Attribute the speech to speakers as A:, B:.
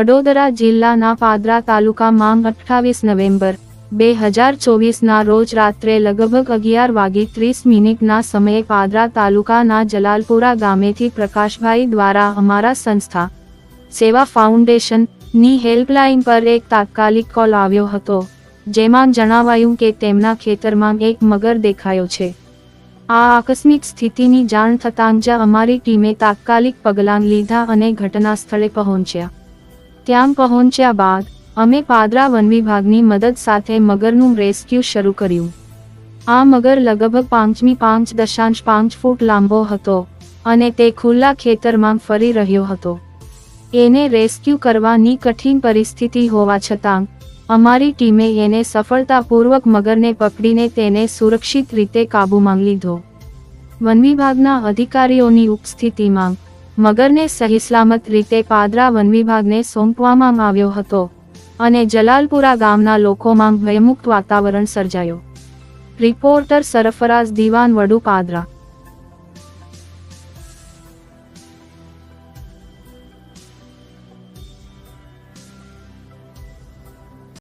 A: વડોદરા જિલ્લાના પાદરા તાલુકામાં 28 નવેમ્બર 2024ના રોજ રાત્રે લગભગ 11:30ના સમયે પાદરા તાલુકાના જલાલપુરા ગામેથી પ્રકાશભાઈ દ્વારા અમારા સંસ્થા સેવા ફાઉન્ડેશન ની હેલ્પલાઇન પર એક તાત્કાલિક કોલ આવ્યો હતો, જેમાં જણાવાયું કે તેમના ખેતરમાં એક મગર દેખાયો છે। આ આકસ્મિક સ્થિતિની જાણ થતાં જ અમારી ટીમે તાત્કાલિક પગલાં લીધા અને ઘટના સ્થળે પહોંચ્યા। ત્યાં પહોંચ્યા બાદ અમે પાદરા વન વિભાગની મદદ સાથે મગરનું રેસ્ક્યુ શરૂ કર્યું। આ મગર લગભગ 5.5 ફૂટ લાંબો હતો અને તે ખુલ્લા ખેતરમાં ફરી રહ્યો હતો। એને રેસ્ક્યુ કરવાની કઠિન પરિસ્થિતિ હોવા છતાં અમારી ટીમે એને સફળતાપૂર્વક મગરને પકડીને તેને સુરક્ષિત રીતે કાબૂમાં લીધો। વન વિભાગના અધિકારીઓની ઉપસ્થિતિમાં મગરને સહીસલામત રીતે પાદરા વન વિભાગને સોંપવામાં આવ્યો હતો અને જલાલપુરા ગામના લોકોમાં ભયમુક્ત વાતાવરણ સર્જાયો। રિપોર્ટર સરફરાઝ દીવાન, વડુ, પાદરા।